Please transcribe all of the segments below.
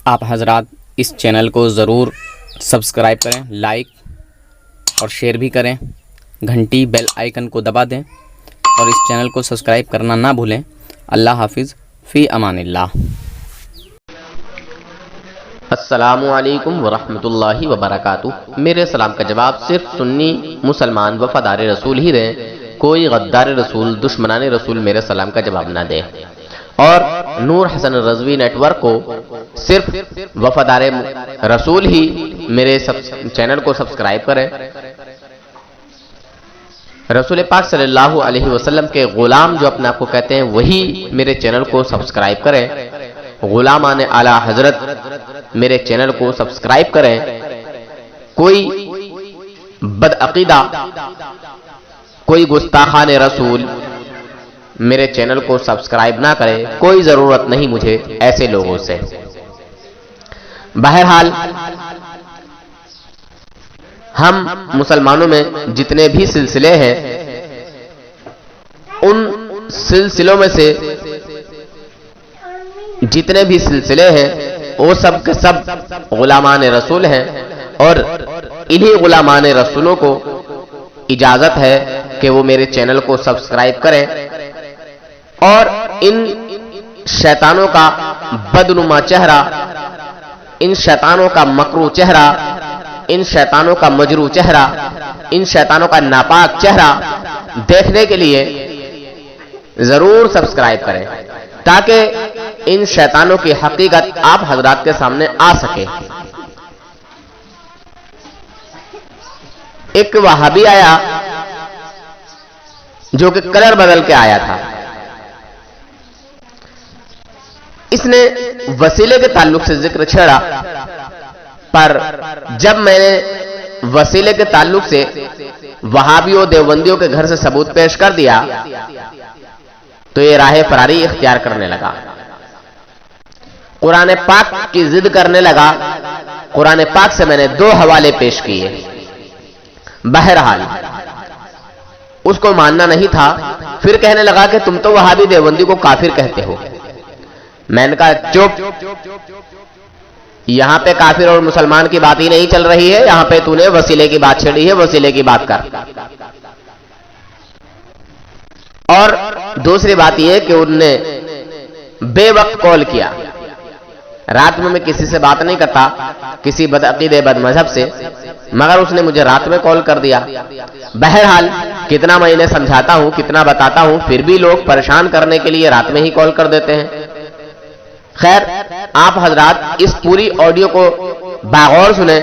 آپ حضرات اس چینل کو ضرور سبسکرائب کریں، لائک اور شیئر بھی کریں، گھنٹی بیل آئیکن کو دبا دیں اور اس چینل کو سبسکرائب کرنا نہ بھولیں۔ اللہ حافظ، فی امان اللہ۔ السلام علیکم ورحمۃ اللہ وبرکاتہ۔ میرے سلام کا جواب صرف سنی مسلمان وفادار رسول ہی دیں، کوئی غدار رسول دشمنان رسول میرے سلام کا جواب نہ دے۔ اور نور حسن رضوی نیٹ ورک کو صرف وفادار رسول ہی میرے چینل کو سبسکرائب کریں۔ رسول پاک صلی اللہ علیہ وسلم کے غلام جو اپنے آپ کو کہتے ہیں وہی میرے چینل کو سبسکرائب کریں۔ غلامان اعلی حضرت میرے چینل کو سبسکرائب کریں۔ کوئی بدعقیدہ، کوئی گستاخان رسول میرے چینل کو سبسکرائب نہ کرے، کوئی ضرورت نہیں مجھے ایسے لوگوں سے۔ بہرحال ہم مسلمانوں میں جتنے بھی سلسلے ہیں ان سلسلوں میں سے جتنے بھی سلسلے ہیں وہ سب کے سب غلامان رسول ہیں، اور انہی غلامان رسولوں کو اجازت ہے کہ وہ میرے چینل کو سبسکرائب کریں اور ان شیطانوں کا بدنما چہرہ، ان شیطانوں کا مکروہ چہرہ، ان شیطانوں کا مجروح چہرہ، ان شیطانوں کا ناپاک چہرہ دیکھنے کے لیے ضرور سبسکرائب کریں تاکہ ان شیطانوں کی حقیقت آپ حضرات کے سامنے آ سکے۔ ایک وہابی آیا جو کہ کلر بدل کے آیا تھا، اس نے وسیلے کے تعلق سے ذکر چھیڑا، پر جب میں نے وسیلے کے تعلق سے وہابیوں دیوبندیوں کے گھر سے ثبوت پیش کر دیا تو یہ راہ فراری اختیار کرنے لگا، قرآن پاک کی ضد کرنے لگا۔ قرآن پاک سے میں نے 2 حوالے پیش کیے، بہرحال اس کو ماننا نہیں تھا، پھر کہنے لگا کہ تم تو وہابی دیوبندی کو کافر کہتے ہو۔ میں نے کہا چپ، یہاں پہ کافر اور مسلمان کی بات ہی نہیں چل رہی ہے، یہاں پہ تو نے وسیلے کی بات چھیڑی ہے، وسیلے کی بات کر۔ اور دوسری بات یہ کہ انہوں نے بے وقت کال کیا۔ رات میں کسی سے بات نہیں کرتا، کسی بدعقیدے بد مذہب سے، مگر اس نے مجھے رات میں کال کر دیا۔ بہرحال کتنا میں انہیں سمجھاتا ہوں، کتنا بتاتا ہوں، پھر بھی لوگ پریشان کرنے کے لیے رات میں ہی کال کر دیتے ہیں۔ خیر، آپ حضرات اس پوری آڈیو کو باغور سنیں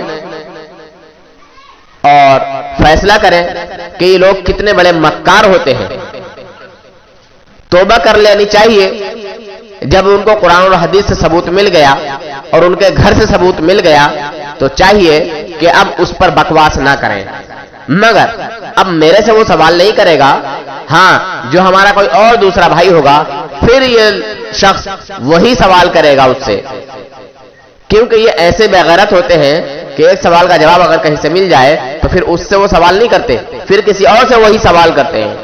اور فیصلہ کریں کہ یہ لوگ کتنے بڑے مکار ہوتے ہیں۔ توبہ کر لینی چاہیے، جب ان کو قرآن اور حدیث سے ثبوت مل گیا اور ان کے گھر سے ثبوت مل گیا تو چاہیے کہ اب اس پر بکواس نہ کریں، مگر اب میرے سے وہ سوال نہیں کرے گا۔ ہاں، جو ہمارا کوئی اور دوسرا بھائی ہوگا پھر یہ شخص وہی سوال کرے گا اس سے، کیونکہ یہ ایسے بے غیرت ہوتے ہیں کہ ایک سوال کا جواب اگر کہیں سے مل جائے تو پھر اس سے وہ سوال نہیں کرتے، پھر کسی اور سے وہی سوال کرتے ہیں۔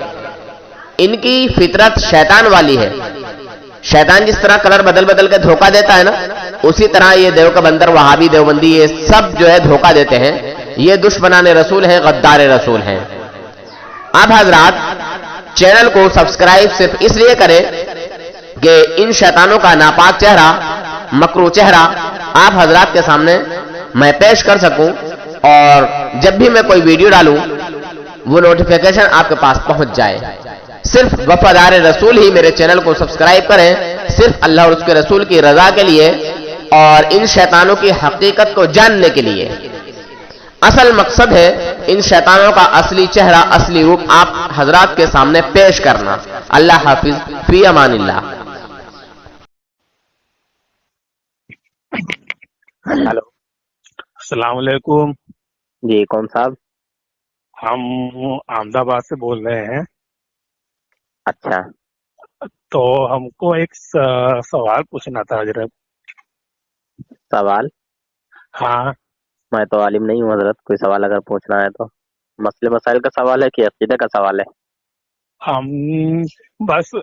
ان کی فطرت شیطان والی ہے۔ شیطان جس طرح کلر بدل بدل کے دھوکہ دیتا ہے نا، اسی طرح یہ دیو کا بندر، وہابی دیوبندی، یہ سب جو ہے دھوکہ دیتے ہیں۔ یہ دشمنان رسول ہیں، غدار رسول ہیں۔ آپ حضرات چینل کو سبسکرائب صرف اس لیے کریں کہ ان شیطانوں کا ناپاک چہرہ، مکروہ چہرہ آپ حضرات کے سامنے میں پیش کر سکوں، اور جب بھی میں کوئی ویڈیو ڈالوں وہ نوٹیفیکیشن آپ کے پاس پہنچ جائے۔ صرف وفادار رسول ہی میرے چینل کو سبسکرائب کریں، صرف اللہ اور اس کے رسول کی رضا کے لیے اور ان شیطانوں کی حقیقت کو جاننے کے لیے۔ اصل مقصد ہے ان شیطانوں کا اصلی چہرہ، اصلی روپ آپ حضرات کے سامنے پیش کرنا۔ اللہ حافظ، فی امان اللہ۔ ہلو، السلام علیکم جی کون صاحب؟ ہم احمد آباد سے بول رہے ہیں۔ اچھا، تو ہم کو ایک سوال پوچھنا تھا حضرت۔ سوال؟ ہاں، میں تو عالم نہیں ہوں حضرت، کوئی سوال اگر پوچھنا ہے تو مسئلے مسائل کا سوال ہے کہ عقیدہ کا سوال ہے؟ ہم بس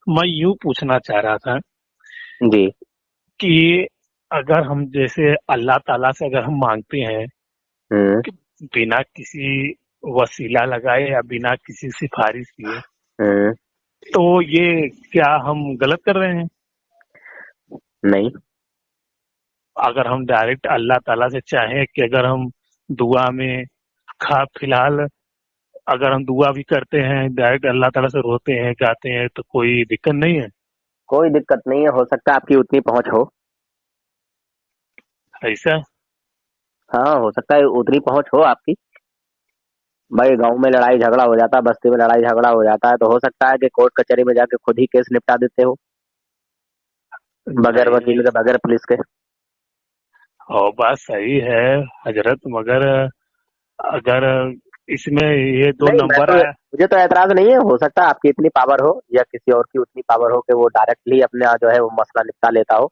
میں یوں پوچھنا چاہ رہا تھا جی कि अगर हम जैसे अल्लाह ताला से अगर हम मांगते हैं हम्म, कि बिना किसी वसीला लगाए या बिना किसी सिफारिश किए, हम्म, तो ये क्या हम गलत कर रहे हैं? नहीं। अगर हम डायरेक्ट अल्लाह ताला से चाहें कि अगर हम दुआ में फिलहाल अगर हम दुआ भी करते हैं डायरेक्ट अल्लाह ताला से रोते हैं गाते हैं तो कोई दिक्कत नहीं है? कोई दिक्कत नहीं है, हो सकता है आपकी उतनी पहुंच हो। ऐसा? हाँ, हो सकता है उतनी पहुंच हो आपकी। भाई गांव में लड़ाई झगड़ा हो जाता है, बस्ती में लड़ाई झगड़ा हो जाता है, तो हो सकता है कि कोर्ट कचहरी में जाके खुद ही केस निपटा देते हो, बगैर नहीं, वकील के, बगैर पुलिस के। और बात सही है हजरत, मगर अगर इसमें ये दो नहीं, नंबर आया। मुझे तो एतराज नहीं है। हो सकता है आपकी इतनी पावर हो या किसी और की उतनी पावर हो कि वो डायरेक्टली अपने जो है वो मसला निपटा लेता हो।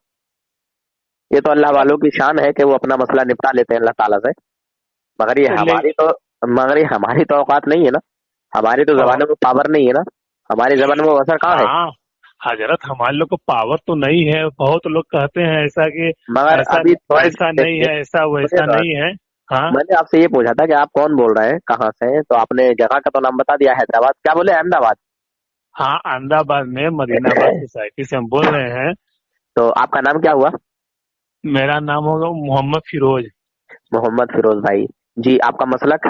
ये तो अल्लाह वालों की शान है कि वो अपना मसला निपटा लेते हैं अल्लाह ताला से। मगर ये ले हमारी तो मगर ये हमारी तो औकात नहीं है ना। हमारी तो हाँ जबान में पावर नहीं है ना। हमारी जबान में वो असर कहाँ है। हाँ, हजरत हमारे लोग को पावर तो नहीं है, बहुत लोग कहते हैं ऐसा कि मगर ऐसा अभी थोड़े ऐसा नहीं है, ऐसा सुनिए वैसा तो, नहीं है। हाँ मैंने आपसे ये पूछा था कि आप कौन बोल रहे हैं, कहाँ से हैं, तो आपने जगह का तो नाम बता दिया, हैदराबाद। क्या बोले, अहमदाबाद? हाँ, अहमदाबाद में मदीनाबाद सोसाइटी से हम बोल रहे हैं। तो आपका नाम क्या हुआ? मेरा नाम होगा मोहम्मद फिरोज। मोहम्मद फिरोज भाई जी। आपका मसलक?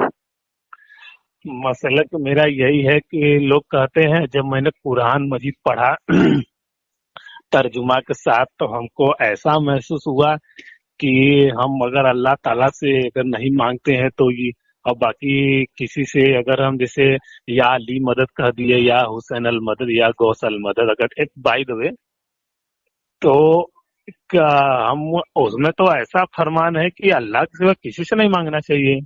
मसला तो मेरा यही है कि लोग कहते हैं, जब मैंने कुरान मजीद पढ़ा तर्जुमा के साथ, तो हमको ऐसा महसूस हुआ कि हम अगर अल्लाह ताला से अगर नहीं मांगते हैं तो ये, और बाकी किसी से अगर हम जैसे या अली मदद कह दिए या हुसैन अल मदद या गौस अल मदद, अगर एक बाय द वे, तो क्या हम उसमें तो ऐसा फरमान है कि अल्लाह के सिवा किसी से नहीं मांगना चाहिए।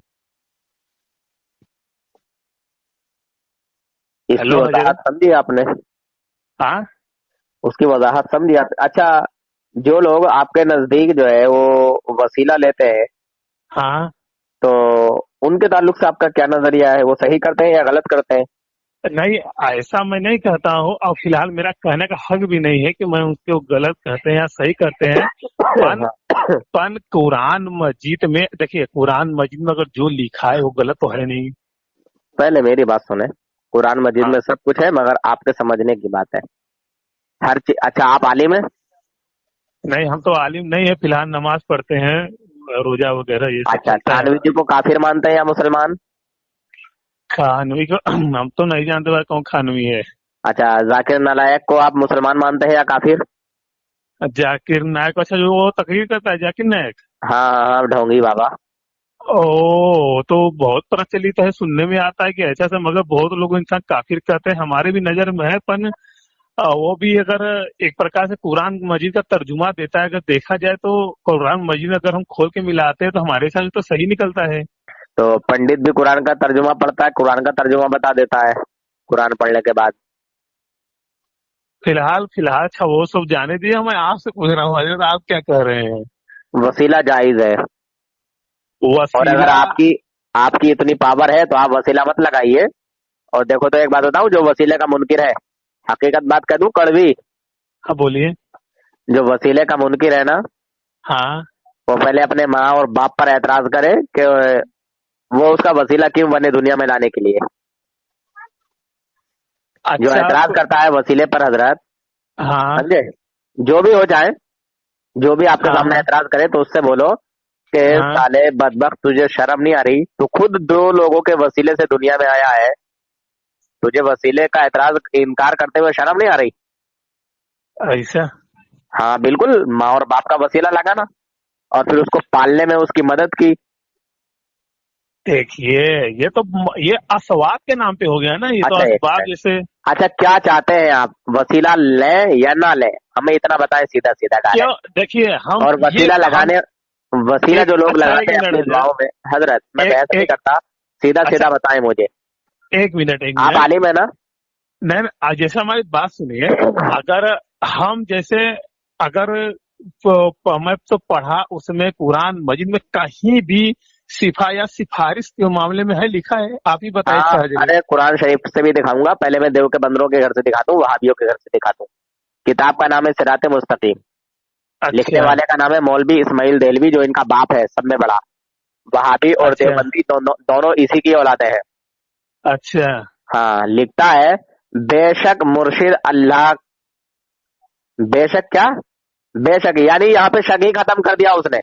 इसकी हेलो वजाहत हजरत। समझी आपने? हाँ उसकी वजाहत समझी आप? अच्छा, जो लोग आपके नजदीक जो है वो वसीला लेते हैं, हाँ, तो उनके ताल्लुक से आपका क्या नजरिया है? वो सही करते हैं या गलत करते हैं? नहीं ऐसा मैं नहीं कहता हूँ, और फिलहाल मेरा कहने का हक भी नहीं है कि मैं उसको गलत कहते हैं या सही करते हैं। पन हाँ। पन कुरान मजीद में देखिए, कुरान मजीद में अगर जो लिखा है वो गलत तो है नहीं। पहले मेरी बात सुने। कुरान मजीद हाँ, में सब कुछ है, मगर आपके समझने की बात है। हर चीज। अच्छा, आप आलिम है? नहीं हम तो आलिम नहीं है, फिलहाल नमाज पढ़ते हैं, रोजा वगैरह ये सब अच्छा, चलता है। थानवी जी को काफिर मानते हैं या मुसलमान? खानवी को हम तो नहीं जानते भाई कौन खानवी है। अच्छा, जाकिर नालायक को आप मुसलमान मानते हैं या काफिर? जाकिर नायक, अच्छा जो वो तकरीर करता है जाकिर नायक। हाँ हाँ हाँ, ढोंगी बाबा। ओ तो बहुत प्रचलित है, सुनने में आता है कि ऐसा ऐसा, मगर बहुत लोग इंसान काफिर कहते हैं, हमारे भी नजर में है। पर वो भी अगर एक प्रकार से कुरान मजीद का तर्जुमा देता है, अगर देखा जाए तो कुरान मजीद अगर हम खोल के मिलाते हैं तो हमारे हिसाब से तो सही निकलता है। तो पंडित भी कुरान का तर्जुमा पढ़ता है, कुरान का तर्जुमा बता देता है कुरान पढ़ने के बाद। फिलहाल फिलहाल अच्छा वो सब जाने दिए, मैं आपसे पूछ रहा हूँ हजरत, आप क्या कह रहे हैं? वसीला जायज है। और अगर वसीला? आपकी आपकी इतनी पावर है तो आप वसीला मत लगाइए। और देखो, तो एक बात बताऊं, जो वसीले का मुनकिर है, हकीकत बात कह दूं कड़वी, हाँ बोलिए। जो वसीले का मुनकिर है ना, हाँ वो पहले अपने माँ और बाप पर एतराज करे कि वो उसका वसीला क्यों बने दुनिया में लाने के लिए। जो अच्छा एतराज तो करता है वसीले पर हजरत, हाँ समझे, जो भी हो जाए, जो भी आपके हाँ सामने हाँ एतराज करे तो उससे बोलो कि हाँ। साले बदबख्त, तुझे शर्म नहीं आ रही? तू खुद दो लोगों के वसीले से दुनिया में आया है, तुझे वसीले का एतराज इनकार करते हुए शर्म नहीं आ रही? ऐसा? हाँ बिल्कुल, माँ और बाप का वसीला लगाना और फिर उसको पालने में उसकी मदद की। देखिए, ये तो ये असवाब के नाम पे हो गया ना, ये तो अच्छा, एक असबाब मिनट। जैसे। अच्छा, क्या चाहते हैं आप, वसीला लें या ना लें? हमें इतना बताएं सीधा सीधा क्यों, डायरेक्ट। देखिए हम और ये वसीला हम लगाने, वसीला जो लोग अच्छा एक लगाते हैं मिनट अपनी हजरत, दुआओं में, हजरत मैं एक बहस नहीं एक करता, सीधा अच्छा सीधा बताएं मुझे। एक मिनट एक आप मिनट। आलिम है ना? नहीं नहीं, जैसे हमारी बात सुनिए। अगर हम जैसे अगर मैं तो पढ़ा उसमें कुरान मजीद में कहीं भी सिफा या सिफारिश के मामले में है लिखा है? आप ही बताइए हाँ, इसका हजरत। अरे कुरान शरीफ से भी दिखाऊंगा। पहले मैं देव के बंदरों के घर से दिखाता हूँ, वहाबियों के घर से दिखाता हूँ। किताब का नाम है सिराते मुस्तकीम। لکھنے अच्छा والے کا نام ہے مولوی اسماعیل دہلوی، جو ان کا باپ ہے سب میں بڑا. وہابی اور अच्छा دیوبندی دونوں اسی کی اولادیں ہیں. अच्छा ہاں، لکھتا ہے بے شک مرشد اللہ. بے شک کیا؟ بے شک یعنی یہاں پہ شک ہی ختم کر دیا اس نے.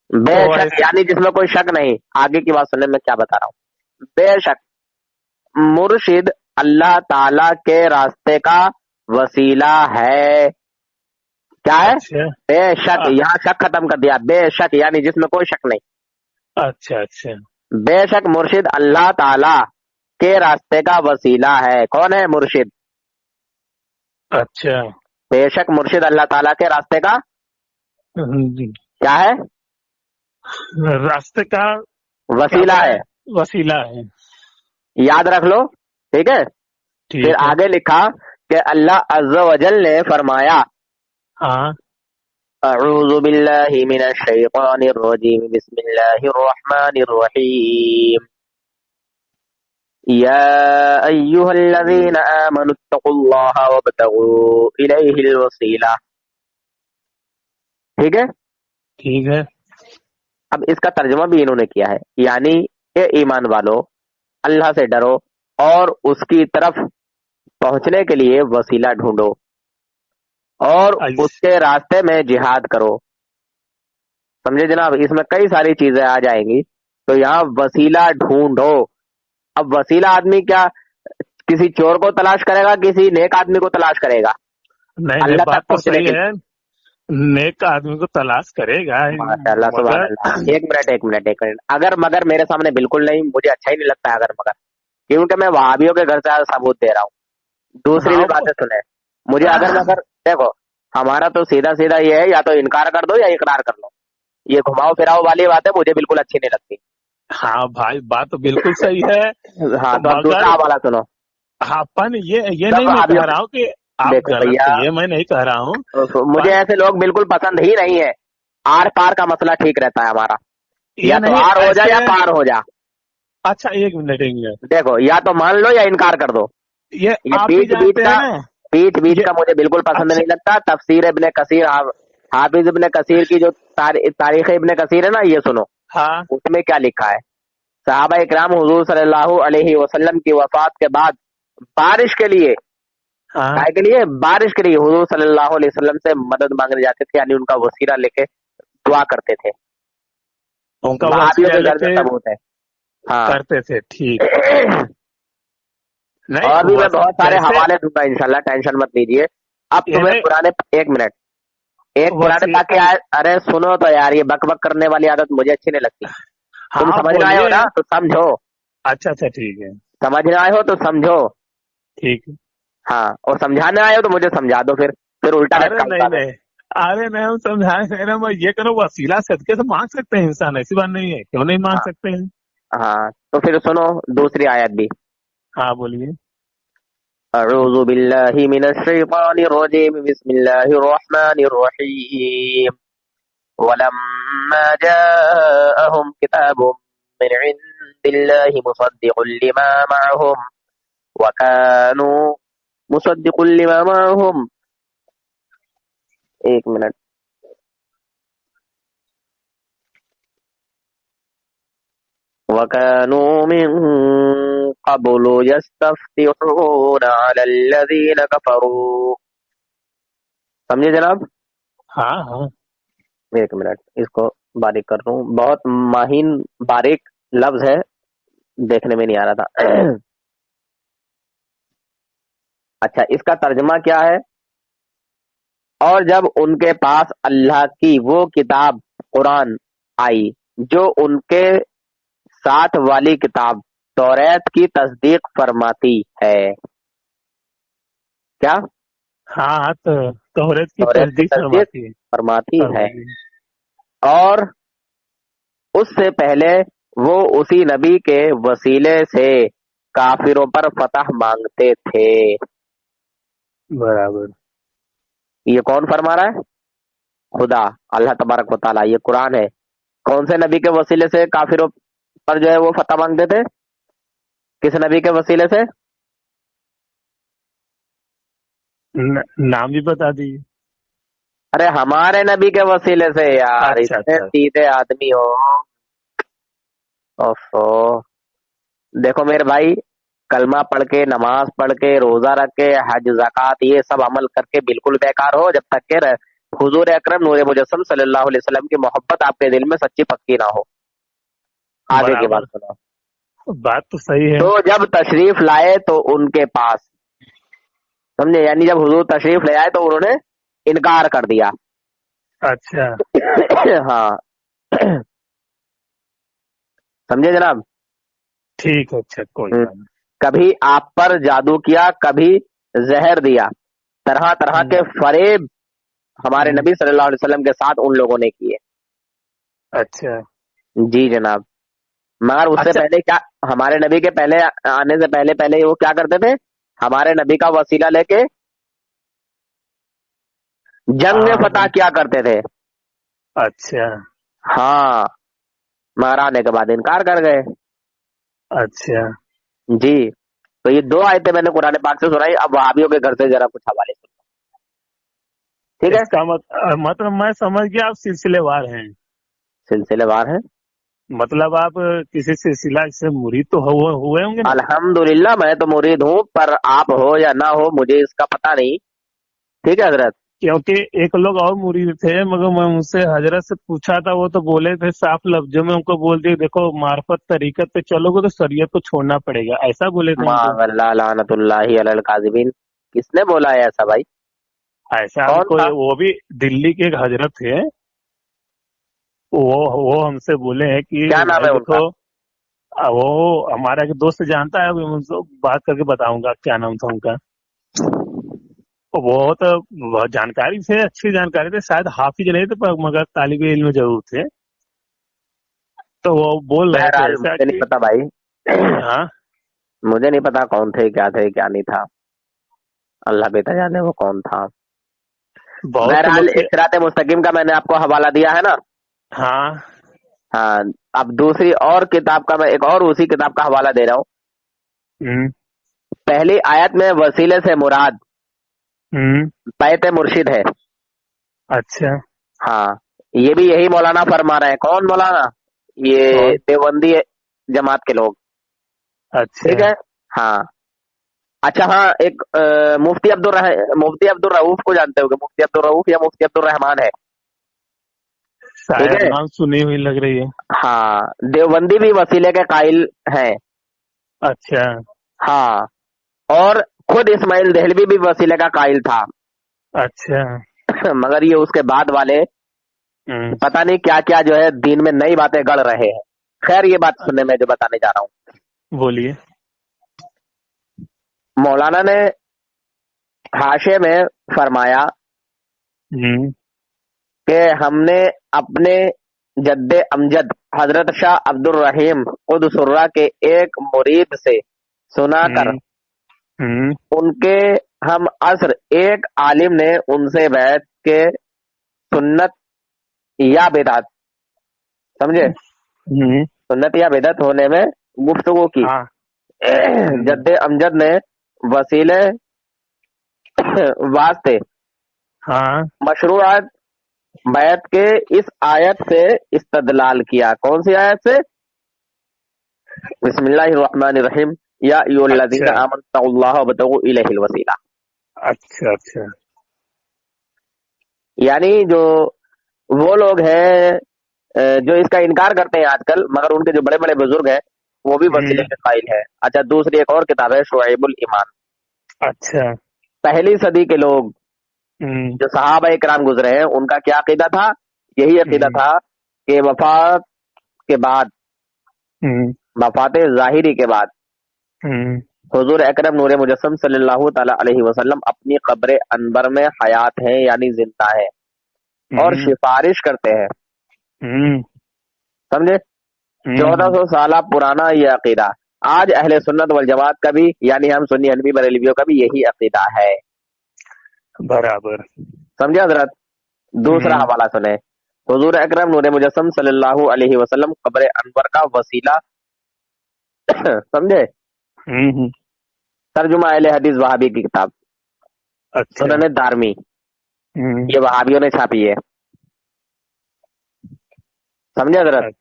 بے او شک ایسے یعنی جس میں کوئی شک نہیں. آگے کی بات سننے میں کیا بتا رہا ہوں. بے شک مرشد اللہ تعالی کے راستے کا وسیلہ ہے. کیا ہے؟ अच्छा بے شک. آ- یہاں شک ختم کر دیا. بے شک یعنی جس میں کوئی شک نہیں. अच्छा अच्छा بے شک مرشد اللہ تعالی کے راستے کا وسیلہ ہے. کون ہے مرشد؟ अच्छा بے شک مرشد اللہ تعالی کے راستے کا جی کیا ہے؟ راستے کا کیا وسیلہ بولا ہے. ہے وسیلہ ہے یاد رکھ لو. ٹھیک ہے. پھر ٹھیک ہے آگے لکھا کہ اللہ عز و جل نے فرمایا ہاں اعوذ باللہ من الشیطان الرجیم بسم اللہ الرحمن الرحیم یا ایہا الذین آمنوا اتقوا اللہ وابتغوا الیہ الوسیلہ. ٹھیک ہے. ٹھیک ہے اب اس کا ترجمہ بھی انہوں نے کیا ہے، یعنی اے ایمان والو اللہ سے ڈرو اور اس کی طرف پہنچنے کے لیے وسیلہ ڈھونڈو اور اس ایس- کے راستے میں جہاد کرو. سمجھے جناب؟ اس میں کئی ساری چیزیں آ جائیں گی. تو یہاں وسیلہ ڈھونڈو. اب وسیلہ آدمی کیا کسی چور کو تلاش کرے گا، کسی نیک آدمی کو تلاش کرے گا نہیں نہیں اللہ بات تک تو پہنچنے صحیح کے ہے. لیے. نیک آدمی کو تلاش کرے گا ماشاء اللہ سبحان مگر اللہ. ایک منٹ. اگر مگر میرے سامنے بالکل نہیں، مجھے اچھا ہی نہیں لگتا ہے اگر مگر، کیونکہ میں وہابیوں کے گھر سے ثبوت دے رہا ہوں. دوسری ہاں بھی باتیں سنیں. مجھے اگر مگر دیکھو، ہمارا تو سیدھا سیدھا یہ ہے، یا تو انکار کر دو یا اقرار کر لو. یہ گھماؤ پھراؤ والی باتیں مجھے بالکل اچھی نہیں لگتی. ہاں بھائی بات تو بالکل صحیح ہے ہاں تو اب مگر دوسرا حوالہ سنو. اپن یہ سب نہیں میں وہابیوں کہہ رہا ہوں کہ آپ دیکھو غلط، بھیا، یہ میں نہیں کہہ رہا ہوں. مجھے پر ایسے لوگ بالکل پسند ہی نہیں ہے. آر پار کا مسئلہ ٹھیک رہتا ہے ہمارا. یہ یا تو نہیں آر ہو جا ایسے. یا پار ہو جا. اچھا ایک منٹ دیکھو یا تو مان لو یا انکار کر دو. یہ یہ آپ بھی بیچ بیچ جانتے کا ہیں نا بیچ بیچ یہ. کا مجھے بالکل پسند اچھا نہیں لگتا. تفسیر ابن کثیر، حافظ ابن کثیر کی جو تاریخ ابن کثیر ہے نا، یہ سنو. ہاں اس میں کیا لکھا ہے؟ صحابہ اکرام حضور صلی اللہ علیہ وسلم کی وفات کے بعد بارش کے لیے، ہاں کائے کے لیے؟ بارش کے لیے حضور صلی اللہ علیہ وسلم سے مدد مانگنے جاتے تھے، یعنی ان کا وسیلہ لے کے دعا کرتے تھے. ان کا وہابیوں وسیلہ کے لے گھر میں کے ثبوت ہے. ہاں. کرتے تھے ٹھیک. نہیں اور بھی میں بہت سارے جیسے حوالے دوں گا انشاءاللہ، ٹینشن مت لیجیے. اب یہ تمہیں نہیں پرانے ایک منٹ پرانے وسیلہ. تاکہ ارے سنو تو یار، یہ بک بک کرنے والی عادت مجھے اچھی نہیں لگتی. تم ہاں سمجھ آئے ہو بولیے. نا تو سمجھو. اچھا اچھا ٹھیک ہے سمجھ آئے ہو تو سمجھو. ٹھیک ہے. ہاں، اور سمجھانے آئے ہو تو مجھے سمجھا دو. پھر الٹا ارے لٹکا نہیں دو. نہیں ارے نہیں ہم سمجھائیں گے میں یہ کرو وسیلہ صدقے سے مانگ سکتے ہیں انسان، ایسی بات نہیں ہے، کیوں نہیں مانگ ہاں سکتے ہیں. ہاں تو پھر سنو دوسری آیت بھی. ہاں بولیے. اعوذ باللہ من الشیطان الرجیم بسم اللہ الرحمن الرحیم ولما جاءهم كتاب من عند الله وكانوا مصدق لما معهم. ایک منٹ. وكانوا من قبل يستفتحون على الذين كفروا. سمجھے جناب؟ ہاں ہاں ایک منٹ اس کو باریک کر رہا ہوں. بہت ماہین باریک لفظ ہے، دیکھنے میں نہیں آ رہا تھا. اچھا، اس کا ترجمہ کیا ہے؟ اور جب ان کے پاس اللہ کی وہ کتاب قرآن آئی جو ان کے ساتھ والی کتاب توریت کی تصدیق فرماتی ہے. کیا؟ ہاں تو توریت کی توریت کی تصدیق تصدیق فرماتی ہے. فرماتی ہے. فرماتی ہے. اور اس سے پہلے وہ اسی نبی کے وسیلے سے کافروں پر فتح مانگتے تھے. برابر. یہ کون فرما رہا ہے؟ خدا اللہ تبارک و تعالیٰ. یہ قرآن ہے. کون سے نبی کے وسیلے سے کافروں پر جو ہے وہ فتح مانگتے تھے؟ کس نبی کے وسیلے سے؟ نام بھی بتا دیجیے. अरे हमारे नबी के वसीले से यार, अच्छा इतने अच्छा। सीधे आदमी हो। ओफो। देखो मेरे भाई, कलमा पढ़ के, नमाज पढ़ के, रोजा रख के, हज ज़कात ये सब अमल करके बिल्कुल बेकार हो, जब तक के हुजूर अकरम नूर मुजस्सम सल्लल्लाहु अलैहि वसल्लम की मोहब्बत आपके दिल में सच्ची पक्की ना हो। आगे की बात बराबर। सुनो। बात तो सही है। तो जब तशरीफ लाए तो उनके पास, समझे, यानी जब हुजूर तशरीफ ले आए तो उन्होंने इनकार कर दिया। अच्छा। हाँ। समझे जनाब। ठीक है, अच्छा कोई हम्म। बात नहीं। कभी आप पर जादू किया, कभी जहर दिया, तरह तरह के हम्म, फरेब हमारे हम्म, नबी सल्लल्लाहु अलैहि वसल्लम के साथ उन लोगों ने किए। अच्छा जी जनाब। मगर उससे अच्छा। पहले क्या, हमारे नबी के पहले आने से पहले पहले वो क्या करते थे, हमारे नबी का वसीला लेके जंग में हाँ फतह किया करते थे। अच्छा हाँ। मगर आने के बाद इनकार कर गए। अच्छा। जी। तो ये दो आयतें मैंने कुरान पाक से सुनाई, अब वहाबियों के घर से जरा कुछ हवाले सुनो। ठीक है। इसका मतलब मैं समझ गया आप सिलसिलेवार हैं। सिलसिलेवार है। मतलब आप किसी सिलसिला से मुरीद तो हुए हुए होंगे ना। अल्हम्दुलिल्लाह मैं तो मुरीद हूँ, पर आप हो या ना हो मुझे इसका पता नहीं। ठीक है हजरत। क्योंकि एक लोग और मुरीद थे, मगर मैं उनसे हजरत से पूछा था, वो तो बोले थे साफ लफ्जों में, उनको बोल दिए देखो मार्फत तरीकत पे चलोगे तो शरीयत को छोड़ना पड़ेगा, ऐसा बोले थे उनको। माअल्लाह लानतुल्लाहि अलल काज़िबीन। किसने बोला है ऐसा भाई? ऐसा कौन हमको, था? वो भी दिल्ली के एक हजरत थे, वो हमसे बोले हैं कि क्या नाम भाई है देखो, उनका? वो हमारा एक दोस्त जानता है, अभी मैं उनसे बात करके बताऊंगा क्या नाम था उनका। वो तो बहुत जानकारी थे, अच्छी जानकारी थे, शायद हाफिज नहीं थे पर मगर तालिब इल्म जरूर थे। तो वो बोल रहे थे बहरहाल ऐसा मुझे नहीं कि पता भाई। हाँ, मुझे नहीं पता कौन थे क्या नहीं था। अल्लाह बेहतर जाने वो कौन था। बहुत बहरहाल लोग थे। इस सिरात मुस्तकीम का मैंने आपको हवाला दिया है ना। हाँ। हाँ। अब दूसरी और किताब का मैं एक और उसी किताब का हवाला दे रहा हूँ। हम्म पहली आयत में वसीले से मुराद हम्म। बैत मुर्शिद है। अच्छा। हाँ। ये भी यही मौलाना फरमा रहे हैं। कौन मौलाना? ये कौन? देवबंदी जमात के लोग। अच्छा। ठीक है। हाँ। अच्छा हाँ, एक मुफ्ती अब्दुल रऊफ को जानते होगे, मुफ्ती अब्दुल रऊफ या मुफ्ती अब्दुल रहमान है। ठीक शायद है। नाम सुनी हुई लग रही है। हाँ, देवबंदी भी वसीले के कायल हैं। अच्छा हाँ। और खुद इस्माइल देहलवी भी वसीले का कायल था। अच्छा। मगर ये उसके बाद वाले हम्म। पता नहीं क्या क्या जो है दीन में नई बातें गढ़ रहे हैं। खैर ये बात सुनने में जो बताने जा रहा हूँ, बोलिए। मौलाना ने हाशे में फरमाया हम्म कि हमने अपने जद्दे अमजद हजरत शाह अब्दुल रहीम खुदसुर्रा के एक मुरीद से सुनाकर, हम्म हम्म उनके हम असर एक आलिम ने उनसे बैठ के सुन्नत या बिदअत, समझे, हम्म। सुन्नत या बिदअत होने में गुफ्तगू की। हाँ। हम्म। जद्दे अमजद ने वसीले वास्ते हाँ। मशरूआत बैत के इस आयत से इस्तदलाल किया। कौन सी आयत से? बिस्मिल्लाहिर्रहमानिर्रहीम, या अय्युहल्लज़ीना अच्छा आमनुत्तक़ुल्लाह वब्तगू इलैहिल वसीला। अच्छा। अच्छा। यानी जो वो लोग हैं जो इसका इनकार करते हैं आजकल, मगर उनके जो बड़े बड़े बुजुर्ग हैं वो भी वसीले हम्म। के कायल है। अच्छा, दूसरी एक और किताब है शुआइबुल ईमान। अच्छा। पहली सदी के लोग हम्म जो सहाबा इकराम गुजरे हैं उनका क्या अकीदा था? यही अकीदा हम्म था कि वफात के बाद, हम्म वफात जाहिरी के बाद हम्म हुजूर अकरम नूर मुजस्सम सल्लल्लाहु ताला अलैहि वसल्लम अपनी कब्र अनबर में हयात हैं, यानी जिंदा है, और हम्म सिफारिश करते हैं। हम्म समझे? चौदह हम्म। सौ साल पुराना ये अकीदा आज अहले सुन्नत वल जमात का भी, यानी हम सुन्नी हनफी बरेलवियों का भी यही अकीदा है। बराबर। समझे हजरत? दूसरा हम्म हवाला सुने। हुजूर अकरम नूर मुजस्सम सल्लल्लाहु अलैहि वसल्लम कब्र अनवर का वसीला समझे? हम्म। तर्जुमा अहले हदीस वहाबी की किताब अच्छा। सुनन दारमी। یہ वहाबियों ने छापी है, समझे हजरत।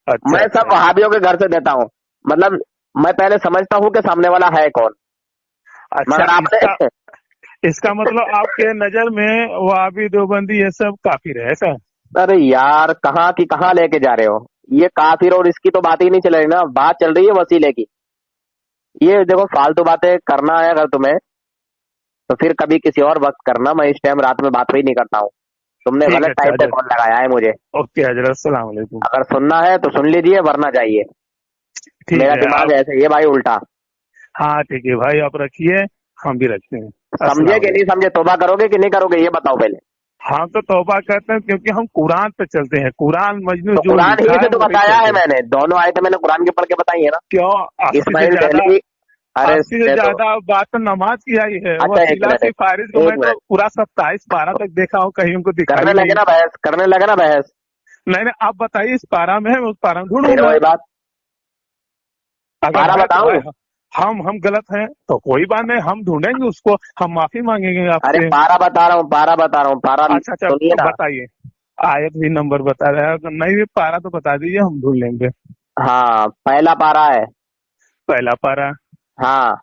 अच्छा मैं सब वहाबियों के घर से देता हूँ, मतलब मैं पहले समझता हूँ कि सामने वाला है कौन, मगर अच्छा, आपने इसका मतलब आपके नजर में वहाबी देवबंदी ये सब काफिर है ऐसा? अरे यार कहाँ की कहाँ लेके जा रहे हो, ये काफिर और इसकी तो बात ही नहीं चल रही ना, बात चल रही है वसीले की। ये देखो फालतू बातें करना है अगर तुम्हें तो फिर कभी किसी और वक्त करना, मैं इस टाइम रात में बात भी नहीं करता हूँ। तुमने ठीक गलत है, टाइम पे अच्छा, कॉल लगाया है मुझे, ओके हजरत, अस्सलाम वालेकुम। अगर सुनना है तो सुन लीजिए वरना जाइए, ठीक मेरा है दिमाग आप, ऐसे ही है भाई उल्टा। हाँ ठीक है भाई, आप रखिए, हम भी रखते हैं। समझे अस्सलाम कि वालेकुम। नहीं समझे, तौबा करोगे कि नहीं करोगे ये बताओ पहले। हम तो तौबा करते हैं क्योंकि हम कुरान पे चलते हैं, कुरान मजनू तो जो कुरान ही लिखा से है तो वही बताया है चलते हैं। मैंने, दोनों आयतें मैंने कुरान के पढ़ के बताई है ना। क्यों 80 से इस्माइल ज्यादा, दहलवी, अरे 80 से ज्यादा बात तो नमाज की आई है। अच्छा, एक वसीला मिनट, से फारिज को एक मैं तो मिनट। पूरा 27 पारा तक देखा हूँ, कहीं उनको दिखाई करने नहीं। लगे ना बहस, करने लगे ना बहस, नहीं नहीं, आप बताइए इस पारा में है, मैं उस पारा में फिर ढूंढूंगा। वही बात, अगर पारा है तो बताऊं? भाई हम गलत हैं तो कोई बात नहीं, हम ढूंढेंगे उसको, हम माफी मांगेंगे अरे आपसे। पारा बता रहा हूँ, पारा बता रहा हूँ, पारा अच्छा अच्छा, सुनिए तो ना। बताइए, आयत भी नंबर बता रहा है, अगर नहीं भी पारा तो बता दीजिए, हम ढूंढ लेंगे। हाँ पहला पारा है, पहला पारा, हाँ,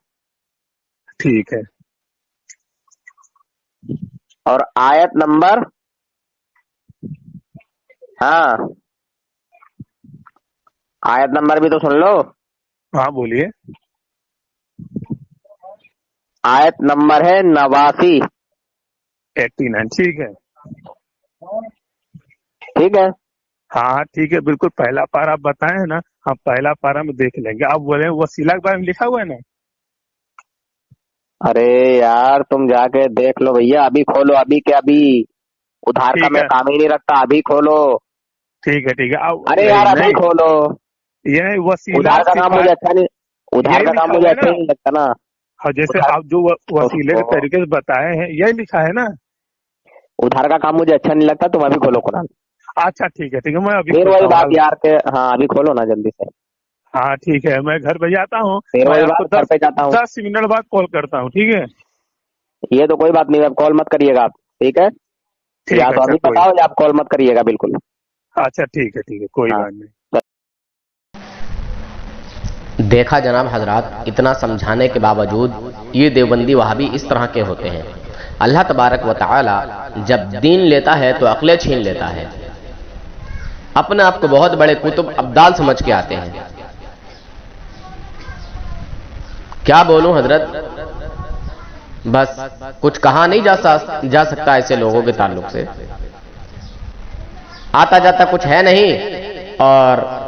ठीक है। और आयत नंबर, हाँ आयत नंबर भी तो सुन लो। हाँ बोलिए। आयत नंबर है 89, 89, ठीक है। ठीक है। हाँ ठीक है, बिल्कुल पहला पारा आप बताए हैं ना, हम पहला पारा में देख लेंगे। आप बोले वसीला के बारे में लिखा हुआ है ना? अरे यार तुम जाके देख लो भैया, अभी खोलो, अभी क्या, अभी उधार का ठीक मैं है काम ही नहीं रखता, अभी खोलो। ठीक है ठीक है। अब अरे यार अभी नहीं, खोलो, ये नहीं, वसीला उधार का काम मुझे अच्छा नहीं, उधार यही का लिखा काम हुआ मुझे है अच्छा ना? नहीं लगता ना। हाँ, जैसे उधार, आप जो वसीले के ओहो, तरीके से बताए हैं यही लिखा है ना? उधार का काम मुझे अच्छा नहीं लगता, तुम अभी खोलो कुरान। अच्छा ठीक है, मैं अभी फिर खोलता वही हूँ बात यार के, हाँ अभी खोलो ना जल्दी से। हाँ ठीक है, मैं घर पे जाता हूँ, फिर मैं वही आपको बात, घर पे जाता हूँ। 10 मिनट बाद कॉल करता हूँ, ठीक है? ये तो कोई बात नहीं, अब कॉल मत करिएगा आप, ठीक है? ठीक या है, तो अच्छा अभी कोई, बताओ या आप कॉल मत करिएगा बिल्कुल। अच्छा ठीक है, कोई हाँ बात नहीं। देखा जनाब हजरात, इतना समझाने के बावजूद ये देवबंदी वहाबी इस तरह के होते हैं। अल्लाह तबारक व तआला जब दीन लेता है तो अक्लें छीन लेता है। अपने आप को बहुत बड़े कुतुब अब्दाल समझ के आते हैं। क्या बोलूं हजरत, बस कुछ कहा नहीं जा सकता ऐसे लोगों के ताल्लुक से। आता जाता कुछ है नहीं, और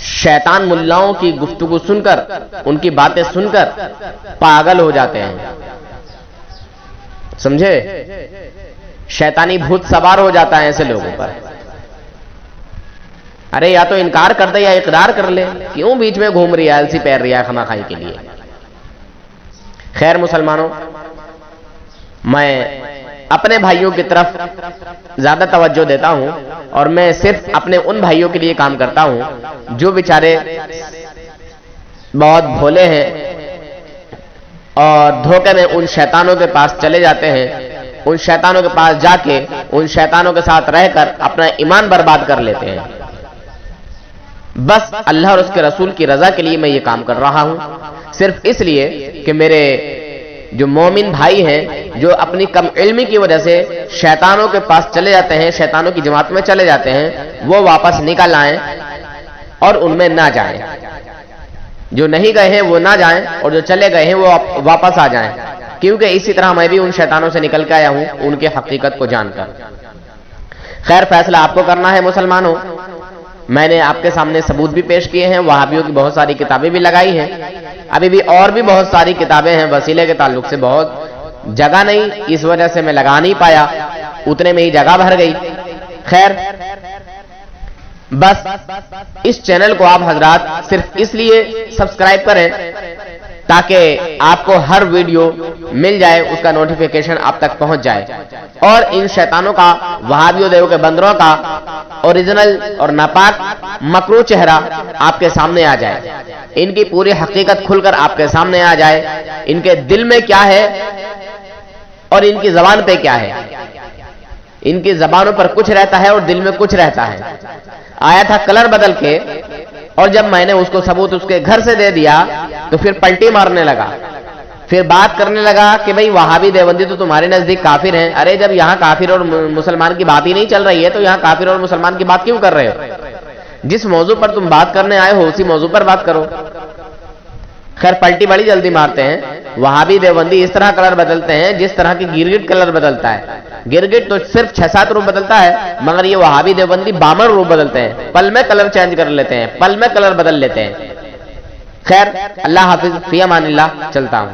शैतान मुल्लाओं की गुफ्तगू सुनकर, उनकी बातें सुनकर पागल हो जाते हैं, समझे? शैतानी भूत सवार हो जाता है ऐसे लोगों पर। अरे या तो इनकार कर दे या इकरार कर ले, क्यों बीच में घूम रही है, आलसी पैर रही है खमाखाई के लिए। खैर मुसलमानों, मैं अपने भाइयों की तरफ ज्यादा तवज्जो देता हूं, और मैं सिर्फ अपने उन भाइयों के लिए काम करता हूं जो बेचारे बहुत भोले हैं और धोखे में उन शैतानों के पास चले जाते हैं। उन शैतानों के पास जाके उन शैतानों के साथ रहकर अपना ईमान बर्बाद कर लेते हैं। बस अल्लाह और उसके रसूल की रजा के लिए मैं ये काम कर रहा हूं, सिर्फ इसलिए कि मेरे जो मोमिन भाई हैं, जो अपनी कम इल्मी की वजह से शैतानों के पास चले जाते हैं, शैतानों की जमात में चले जाते हैं, वो वापस निकल आएं और उनमें ना जाएं। जो नहीं गए हैं वो ना जाएं, और जो चले गए हैं वो वापस आ जाएं, क्योंकि इसी तरह मैं भी उन शैतानों से निकल के आया हूं, उनकी हकीकत को जानकर। खैर फैसला आपको करना है मुसलमानों। मैंने आपके सामने सबूत भी पेश किए हैं, वहाबियों की बहुत सारी किताबें भी लगाई हैं, अभी भी और भी बहुत सारी किताबें हैं वसीले के ताल्लुक से। बहुत जगह नहीं, इस वजह से मैं लगा नहीं पाया, उतने में ही जगह भर गई। खैर बस इस चैनल को आप हजरात सिर्फ इसलिए सब्सक्राइब करें ताकि आपको हर वीडियो मिल जाए, उसका नोटिफिकेशन आप तक पहुंच जाए, और इन शैतानों का, वहाबियों देव के बंदरों का ओरिजिनल और नापाक मकरू चेहरा आपके सामने आ जाए, इनकी पूरी हकीकत खुलकर आपके सामने आ जाए, इनके दिल में क्या है और इनकी जबान पे क्या है, ان کی زبانوں پر کچھ رہتا ہے اور دل میں کچھ رہتا ہے. آیا تھا کلر بدل کے، اور جب میں نے اس کو ثبوت اس کے گھر سے دے دیا تو پھر پلٹی مارنے لگا، پھر بات کرنے لگا کہ بھئی وہابی دیوبندی تو تمہارے نزدیک کافر ہیں. ارے جب یہاں کافر اور مسلمان کی بات ہی نہیں چل رہی ہے تو یہاں کافر اور مسلمان کی بات کیوں کر رہے ہو؟ جس موضوع پر تم بات کرنے آئے ہو اسی موضوع پر بات کرو. خیر پلٹی بڑی جلدی مارتے ہیں. وہابی دیوبندی اس طرح کلر بدلتے ہیں جس طرح کی گرگٹ کلر بدلتا ہے. گرگٹ تو صرف 6-7 روپ بدلتا ہے، مگر یہ وہابی دیوبندی 52 روپ بدلتے ہیں. پل میں کلر چینج کر لیتے ہیں، پل میں کلر بدل لیتے ہیں. خیر اللہ حافظ، فی امان اللہ، چلتا ہوں.